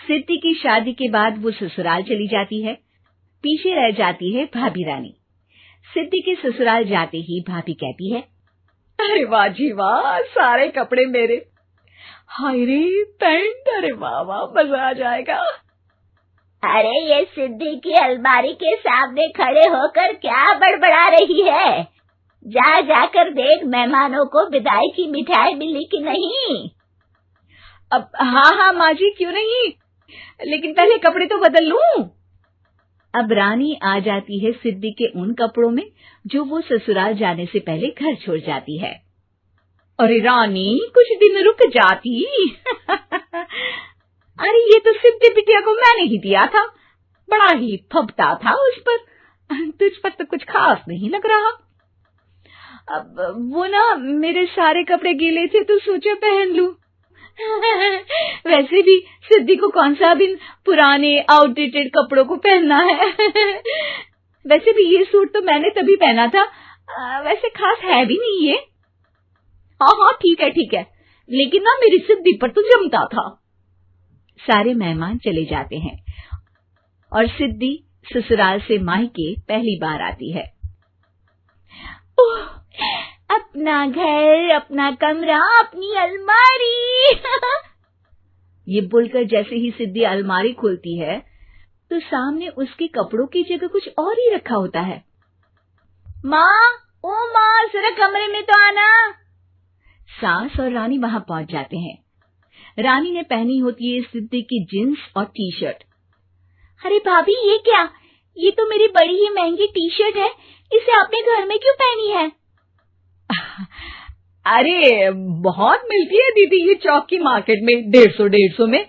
सिद्धि की शादी के बाद वो ससुराल चली जाती है। पीछे रह जाती है भाभी रानी। सिद्धि के ससुराल जाते ही भाभी कहती है, अरे वाह जी वाह, सारे कपड़े मेरे। हाय रे पैंट, अरे वाह वाह, मजा आ जाएगा। अरे ये सिद्धि की अलमारी के सामने खड़े होकर क्या बड़बड़ा रही है? जा जाकर देख मेहमानों को विदाई की मिठाई मिली कि नहीं। अब हाँ माँ जी, क्यों नहीं, लेकिन पहले कपड़े तो बदल लूं। अब रानी आ जाती है सिद्धि के उन कपड़ों में जो वो ससुराल जाने से पहले घर छोड़ जाती है। अरे रानी, कुछ दिन रुक जाती। अरे ये तो सिद्धि बिटिया को मैंने ही दिया था, बड़ा ही फबता था उस पर, तुझ पर तो कुछ खास नहीं लग रहा। अब वो ना मेरे सारे कपड़े गीले थे तो सोचा पहन लूं। वैसे भी सिद्धि को कौन सा दिन पुराने आउटडेटेड कपड़ों को पहनना है। वैसे भी ये सूट तो मैंने तभी पहना था, वैसे खास है भी नहीं ये। हाँ ठीक है, लेकिन ना मेरी सिद्धि पर तो जमता था। सारे मेहमान चले जाते हैं और सिद्धि ससुराल से मायके पहली बार आती है। ओह, अपना घर, अपना कमरा, अपनी अलमारी। ये बोलकर जैसे ही सिद्धि अलमारी खोलती है तो सामने उसके कपड़ों की जगह कुछ और ही रखा होता है। माँ, ओ माँ, जरा कमरे में तो आना। सास और रानी वहां पहुंच जाते हैं। रानी ने पहनी होती है सिद्धि की जींस और टी शर्ट। अरे भाभी, ये क्या? ये तो मेरी बड़ी ही महंगी टी शर्ट है, इसे आपने घर में क्यों पहनी है? अरे बहुत मिलती है दीदी ये चौक की मार्केट में, 150 में।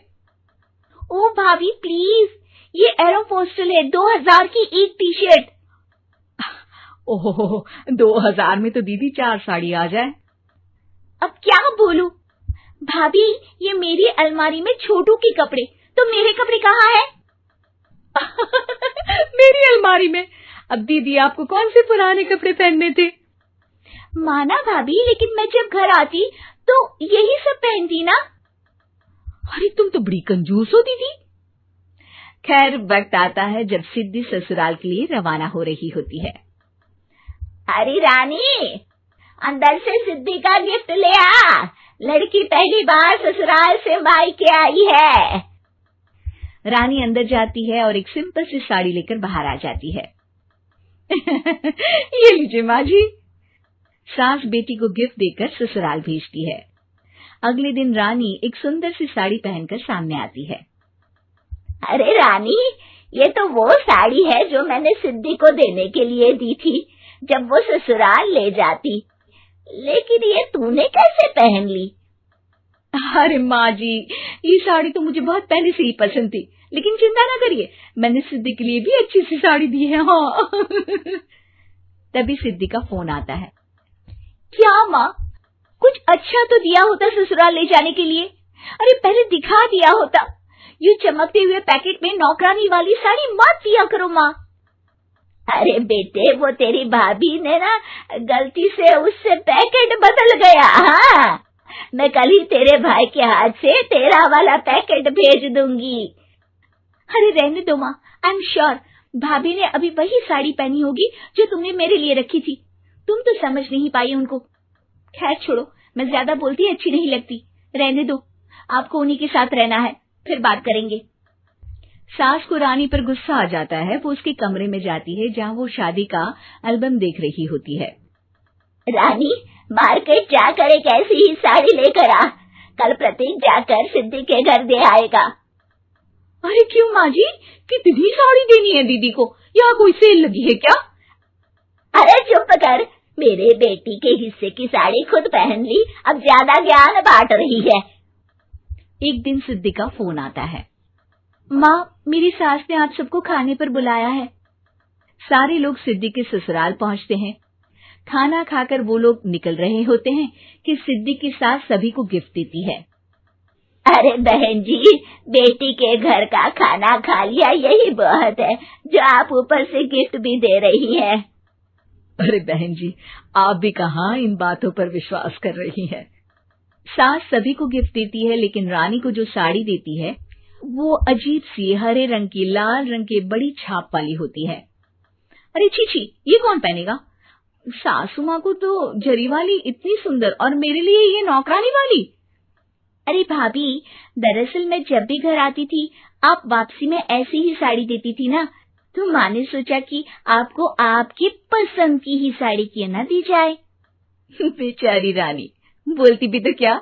ओ भाभी प्लीज, ये एरोपोस्टल है, 2000 की एक टी शर्ट। ओहो, 2000 में तो दीदी 4 साड़ी आ जाए। अब क्या बोलूं? भाभी, ये मेरी अलमारी में छोटू के कपड़े, तो मेरे कपड़े कहाँ हैं? मेरी अलमारी में? अब दीदी आपको कौन से पुराने कपड़े पहनने थे? माना भाभी, लेकिन मैं जब घर आती तो यही सब पहनती ना। अरे तुम तो बड़ी कंजूस हो दीदी। खैर, वक्त आता है जब सिद्धि ससुराल के लिए रवाना हो रही होती है। अरे रानी, अंदर से सिद्धि का गिफ्ट ले आ, लड़की पहली बार ससुराल से मायके आई है। रानी अंदर जाती है और एक सिंपल सी साड़ी लेकर बाहर आ जाती है। ये लीजिए माँ जी। सास बेटी को गिफ्ट देकर ससुराल भेजती है। अगले दिन रानी एक सुंदर सी साड़ी पहनकर सामने आती है। अरे रानी, ये तो वो साड़ी है जो मैंने सिद्धि को देने के लिए दी थी जब वो ससुराल ले जाती, लेकिन ये तूने कैसे पहन ली? अरे माँ जी, ये साड़ी तो मुझे बहुत पहले से ही पसंद थी, लेकिन चिंता ना करिए, मैंने सिद्धि के लिए भी अच्छी सी साड़ी दी है। हाँ। तभी सिद्धि का फोन आता है। क्या माँ, कुछ अच्छा तो दिया होता ससुराल ले जाने के लिए। अरे पहले दिखा दिया होता। यूं चमकते हुए पैकेट में नौकरानी वाली साड़ी मत दिया करो माँ। अरे बेटे, वो तेरी भाभी ने ना गलती से उससे पैकेट बदल गया। हाँ, मैं कल ही तेरे भाई के हाथ से तेरा वाला पैकेट भेज दूंगी। अरे रहने दो माँ, आई एम श्योर भाभी ने अभी वही साड़ी पहनी होगी जो तुमने मेरे लिए रखी थी। तुम तो समझ नहीं पाई उनको। खैर छोड़ो, मैं ज्यादा बोलती अच्छी नहीं लगती, रहने दो, आपको उन्हीं के साथ रहना है, फिर बात करेंगे। सास को रानी पर गुस्सा आ जाता है। वो उसके कमरे में जाती है जहाँ वो शादी का एल्बम देख रही होती है। रानी, मार्केट जाकर एक ऐसी ही साड़ी लेकर आ, कल प्रतीक जाकर सिद्धि के घर दे आएगा। अरे क्यों माँ जी, कितनी साड़ी देनी है दीदी को? यहाँ कोई सेल लगी है क्या? अरे चुप कर, मेरे बेटी के हिस्से की साड़ी खुद पहन ली, अब ज्यादा ज्ञान बांट रही है। एक दिन सिद्धि का फोन आता है। माँ, मेरी सास ने आप सबको खाने पर बुलाया है। सारे लोग सिद्धि के ससुराल पहुंचते हैं। खाना खाकर वो लोग निकल रहे होते हैं कि सिद्धि की सास सभी को गिफ्ट देती है। अरे बहन जी, बेटी के घर का खाना खा लिया, यही बहुत है जो आप ऊपर से गिफ्ट भी दे रही है। अरे बहन जी, आप भी कहाँ इन बातों पर विश्वास कर रही हैं। सास सभी को गिफ्ट देती है, लेकिन रानी को जो साड़ी देती है वो अजीब सी हरे रंग की लाल रंग के बड़ी छाप वाली होती है। अरे छी, ये कौन पहनेगा? सासू माँ को तो जरी वाली इतनी सुंदर, और मेरे लिए ये नौकरानी वाली। अरे भाभी, दरअसल मैं जब भी घर आती थी आप वापसी में ऐसी ही साड़ी देती थी ना, तो माँ ने सोचा कि आपको आपकी पसंद की ही साड़ी क्यों ना दी जाए। बेचारी रानी, बोलती भी तो क्या।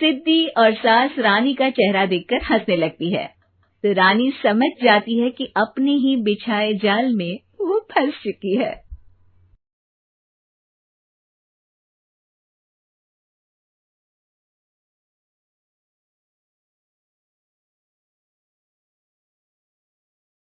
सिद्धि और सास रानी का चेहरा देखकर हंसने लगती है, तो रानी समझ जाती है कि अपने ही बिछाए जाल में वो फंस चुकी है।